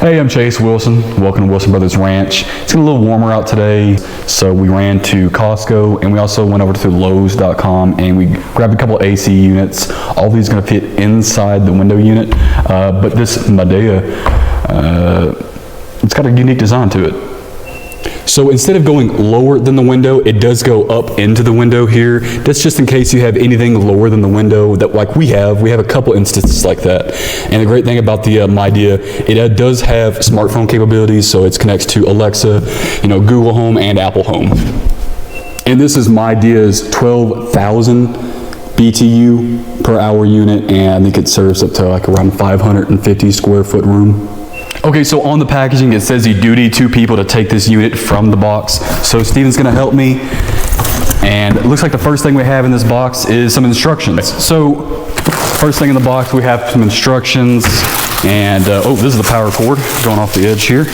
Hey, I'm Chase Wilson. Welcome to Wilson Brothers Ranch. It's getting a little warmer out today, so we ran to Costco and we also went over to Lowe's.com and we grabbed a couple of AC units. All these are going to fit inside the window unit, but this Midea, it's got a unique design to it. So instead of going lower than the window, it does go up into the window here. That's just in case you have anything lower than the window that like we have a couple instances like that. And the great thing about the Midea, it does have smartphone capabilities, so it connects to Alexa, Google Home and Apple Home. And this is Midea's 12,000 BTU per hour unit, and I think it serves up to like around 550 square foot room. Okay, so on the packaging, it says you do need 2 people to take this unit from the box. So Steven's gonna help me. And it looks like the first thing we have in this box is some instructions. So first thing in the box, we have some instructions. And, oh, this is the power cord going off the edge here.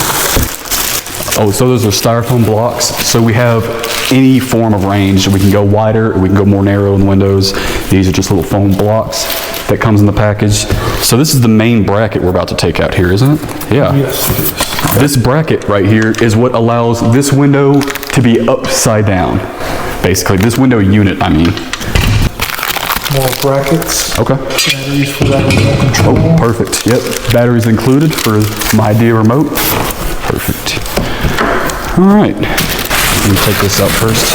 Oh, so those are styrofoam blocks. So we have any form of range. We can go wider, or we can go more narrow in the windows. These are just little foam blocks that comes in the package. So this is the main bracket we're about to take out here, isn't it? Yeah. Yes. This bracket right here is what allows this window to be upside down. Basically, this window unit, I mean. More brackets. Okay. Batteries for that remote control. Oh, perfect. Yep. Batteries included for Midea remote. Perfect. All right. Let me take this out first.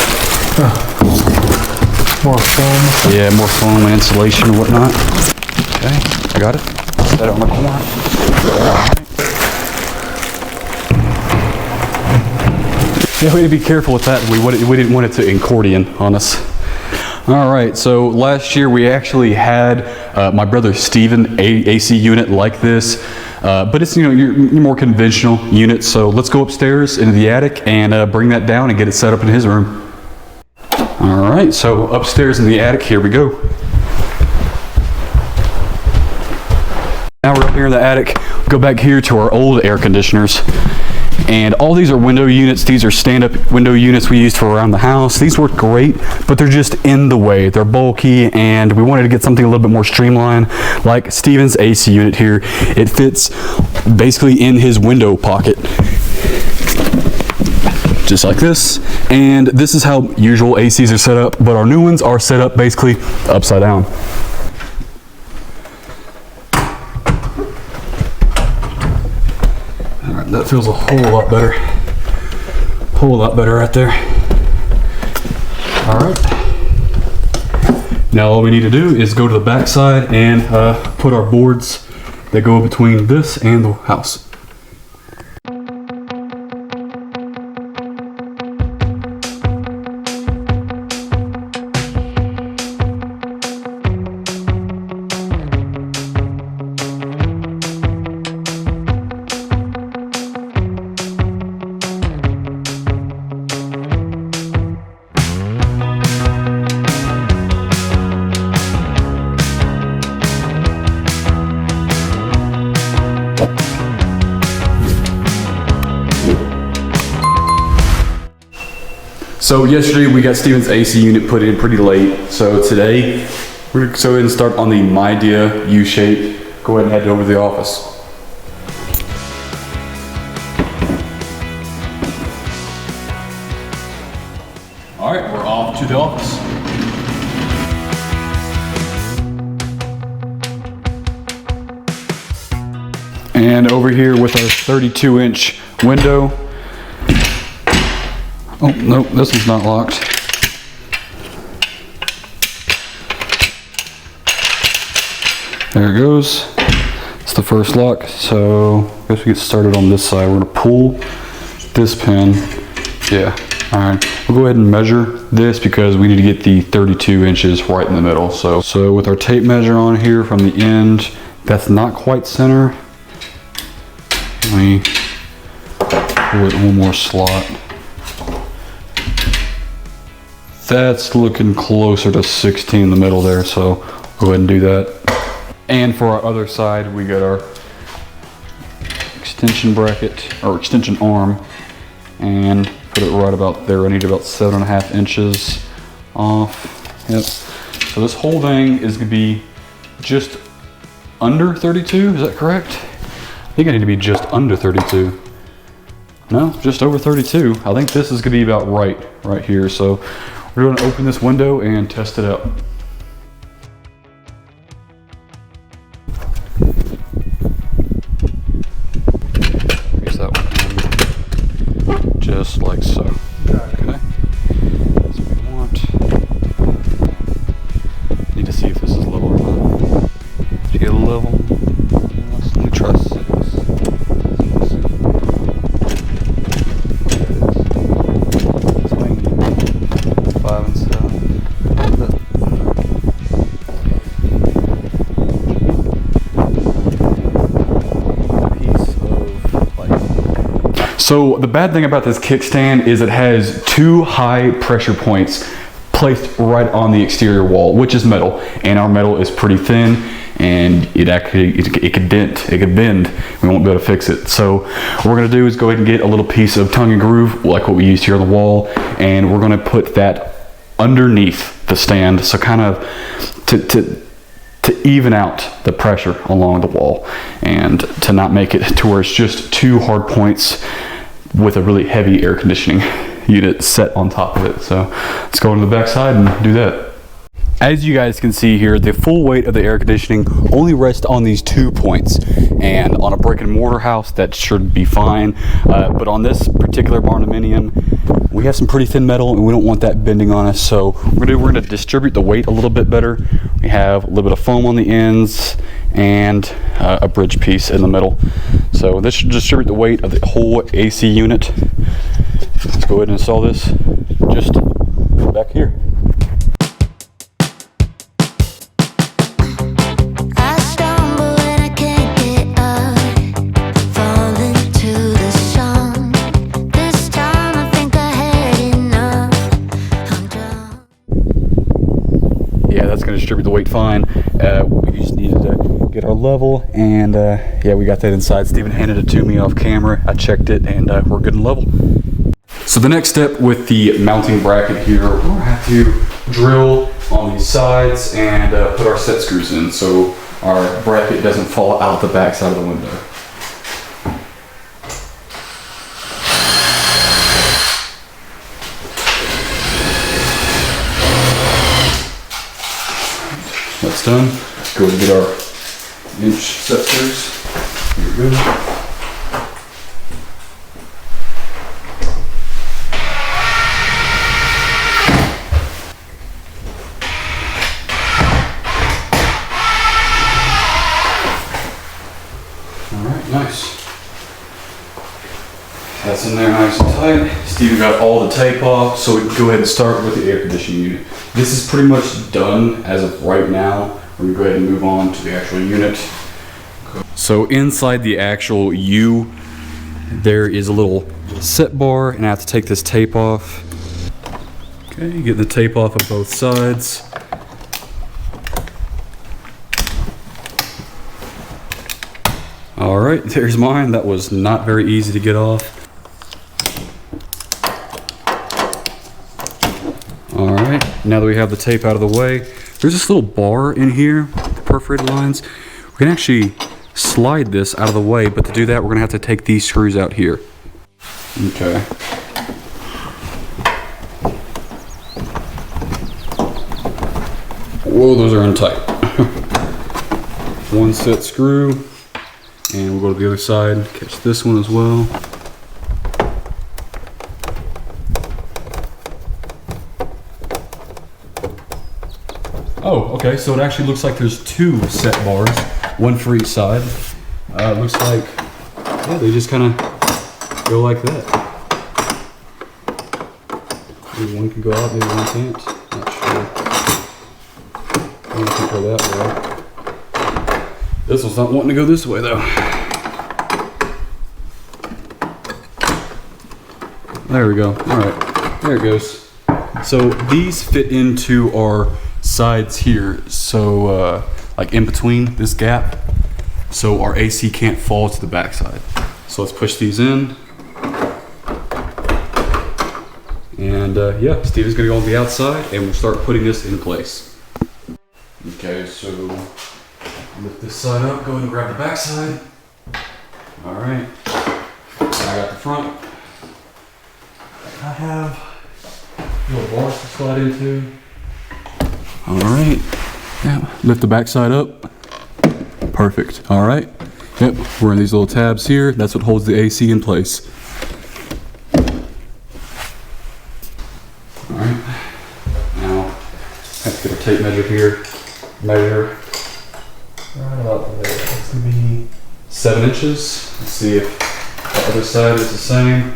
More foam. Yeah, more foam and insulation and whatnot. Okay, I got it. Set it on the corner. Yeah, we had to be careful with that. We didn't want it to accordion on us. All right, so last year we actually had my brother Steven AC unit like this, but it's your more conventional unit. So let's go upstairs into the attic and bring that down and get it set up in his room. All right, so upstairs in the attic, here we go. Now we're up here in the attic. Go back here to our old air conditioners. And all these are window units. These are stand-up window units we used for around the house. These work great, but they're just in the way. They're bulky, and we wanted to get something a little bit more streamlined, like Steven's AC unit here. It fits basically in his window pocket. Just like this. And this is how usual ACs are set up, but our new ones are set up basically upside down. All right, that feels a whole lot better. Whole lot better right there. All right. Now all we need to do is go to the back side and put our boards that go between this and the house. So yesterday we got Steven's AC unit put in pretty late. So today we're going to go ahead and start on the Midea U Shape. Go ahead and head over to the office. All right, we're off to the office. And over here with our 32-inch window. Oh, no, this one's not locked. There it goes. It's the first lock. So I guess we get started on this side. We're gonna pull this pin. Yeah, all right. We'll go ahead and measure this because we need to get the 32 inches right in the middle. So with our tape measure on here from the end, that's not quite center. Let me pull it one more slot. That's looking closer to 16 in the middle there, so go ahead and do that. And for our other side, we got our extension bracket, or extension arm, and put it right about there. I need about 7.5 inches off. Yep. So this whole thing is gonna be just under 32, is that correct? think I need to be just under 32. No, just over 32. I think this is gonna be about right here. So we're gonna open this window and test it out. Raise that one in, just like so. Okay, that's what we want. Need to see if this is level or not. Did you get a level? Let me try 6. So the bad thing about this kickstand is it has 2 high pressure points placed right on the exterior wall, which is metal, and our metal is pretty thin, and it could dent, it could bend. We won't be able to fix it. So what we're gonna do is go ahead and get a little piece of tongue and groove, like what we used here on the wall, and we're gonna put that underneath the stand, so kind of to even out the pressure along the wall, and to not make it to where it's just 2 hard points with a really heavy air conditioning unit set on top of it. So let's go into the back side and do that. As you guys can see here, the full weight of the air conditioning only rests on these 2 points, and on a brick and mortar house that should be fine, but on this particular barnuminium we have some pretty thin metal and we don't want that bending on us. So we're gonna distribute the weight a little bit better. We have a little bit of foam on the ends and a bridge piece in the middle. So this should distribute the weight of the whole AC unit. Let's go ahead and install this just back here. Distribute the weight fine. We just needed to get our level, and yeah, we got that inside. Steven handed it to me off camera. I checked it, and we're good and level. So the next step with the mounting bracket here, we're gonna have to drill on these sides and put our set screws in so our bracket doesn't fall out the back side of the window. That's done. Go and get our inch set screws. Here we go. Alright, nice. That's in there nice and tight. Steven got all the tape off, so we can go ahead and start with the air conditioning unit. This is pretty much done as of right now. We're gonna go ahead and move on to the actual unit. So inside the actual U, there is a little set bar, and I have to take this tape off. Okay, get the tape off of both sides. All right, there's mine. That was not very easy to get off. All right, now that we have the tape out of the way, there's this little bar in here, the perforated lines. We can actually slide this out of the way, but to do that, we're gonna have to take these screws out here. Okay. Whoa, those are untight. One set screw, and we'll go to the other side, catch this one as well. Oh, okay, so it actually looks like there's 2 set bars, one for each side. Looks like, yeah, they just kind of go like that. Maybe one can go out, maybe one can't. Not sure. One can go that way. This one's not wanting to go this way though. There we go. All right, there it goes. So these fit into our sides here, so like in between this gap, so our AC can't fall to the back side. So let's push these in, and yeah, Steven's gonna go on the outside and we'll start putting this in place. Okay, so lift this side up, go ahead and grab the back side. All right. I got the front. I have little bars to slide into. All right. Now lift the back side up. Perfect. All right. Yep. We're in these little tabs here. That's what holds the AC in place. All right. Now I have to get a tape measure here. Measure. Right about there. It's gonna be 7 inches. Let's see if the other side is the same.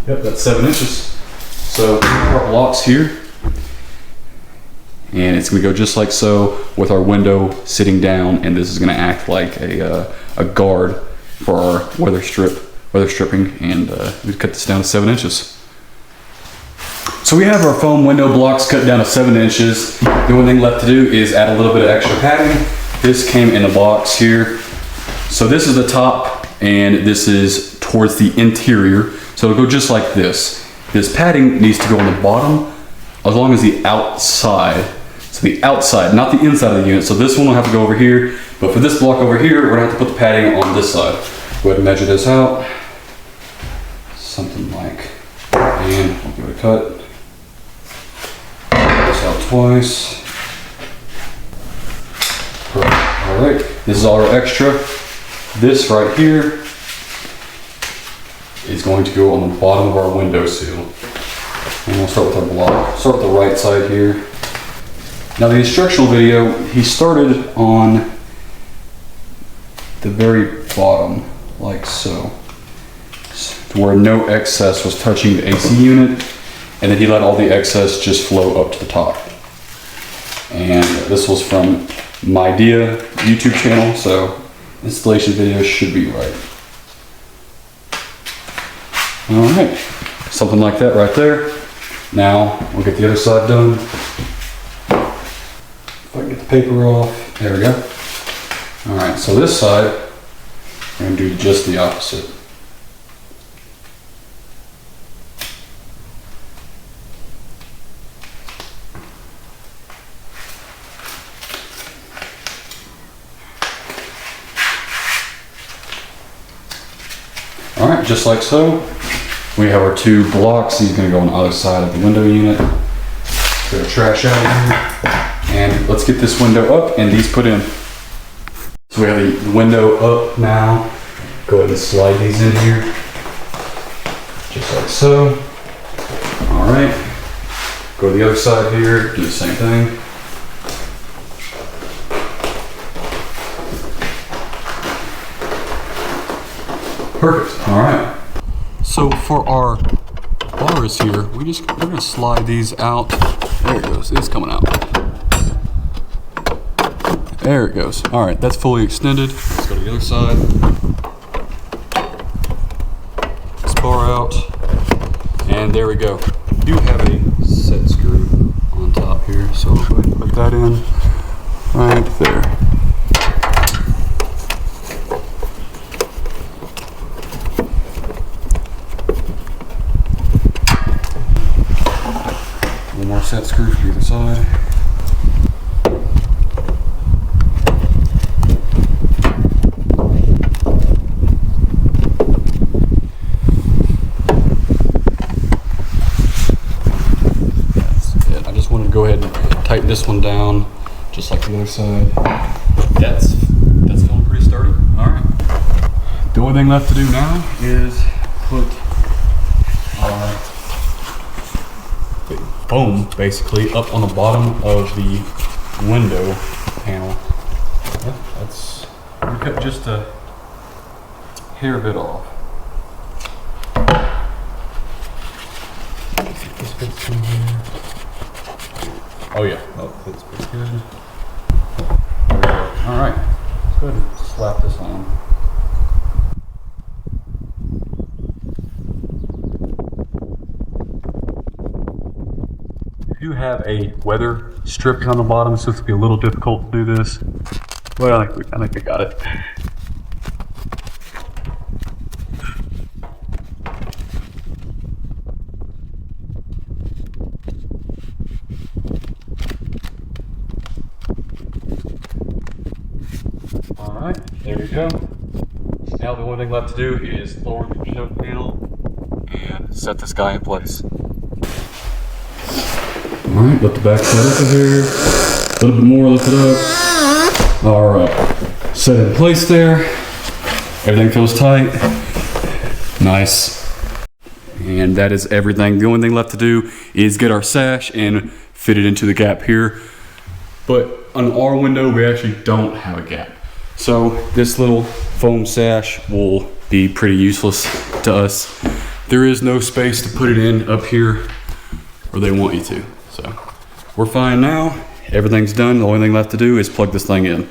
Yep, that's 7 inches. So we have our blocks here. And it's gonna go just like so with our window sitting down, and this is gonna act like a guard for our weather stripping, and we cut this down to 7 inches. So we have our foam window blocks cut down to 7 inches. The only thing left to do is add a little bit of extra padding. This came in a box here. So this is the top, and this is towards the interior. So it'll go just like this. This padding needs to go on the bottom, as long as the outside. So the outside, not the inside of the unit. So this one will have to go over here, but for this block over here, we're gonna have to put the padding on this side. Go ahead and measure this out. Something like, and we'll give it a cut. This out twice. Perfect. All right, this is all our extra. This right here is going to go on the bottom of our window sill. And we'll start with our block. Start with the right side here. Now the instructional video, he started on the very bottom, like so, to where no excess was touching the AC unit, and then he let all the excess just flow up to the top. And this was from Midea YouTube channel, so installation video should be right. All right, something like that right there. Now we'll get the other side done. If I can get the paper off, there we go. All right, so this side, we're gonna do just the opposite. All right, just like so. We have our 2 blocks. These are gonna go on the other side of the window unit. Get our trash out of here. And let's get this window up and these put in. So we have the window up now. Go ahead and slide these in here. Just like so. All right. Go to the other side here, do the same thing. Perfect, all right. So for our bars here, we're gonna slide these out. There it goes, it's coming out. There it goes. All right, that's fully extended. Let's go to the other side. This bar out, and there we go. We do have a set screw on top here, so I'll go ahead and put that in right there. One more set screw for either side. Go ahead and tighten this one down, just like the other side. That's feeling pretty sturdy. All right. The only thing left to do now is put our foam basically up on the bottom of the window panel. Yeah, that's, we cut just a hair bit off. This fits in here. Oh yeah, that's pretty good. There we go. All right, let's go ahead and slap this on. If you have a weather stripping on the bottom, so it's gonna be a little difficult to do this. Well, I think we got it. All right, there we go. Now the only thing left to do is lower the choke panel and set this guy in place. All right, lift the back side up of here. A little bit more, lift it up. All right, set it in place there. Everything feels tight. Nice. And that is everything. The only thing left to do is get our sash and fit it into the gap here. But on our window, we actually don't have a gap. So this little foam sash will be pretty useless to us. There is no space to put it in up here where they want you to. So we're fine now. Everything's done. The only thing left to do is plug this thing in.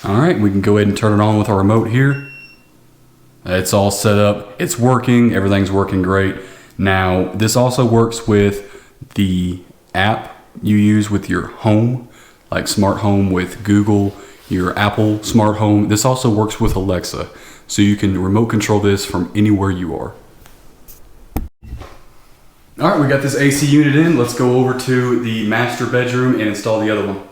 All right, we can go ahead and turn it on with our remote here. It's all set up. It's working. Everything's working great. Now, this also works with the app you use with your home, like smart home with Google, your Apple smart home. This also works with Alexa, so you can remote control this from anywhere you are. All right, we got this AC unit in. Let's go over to the master bedroom and install the other one.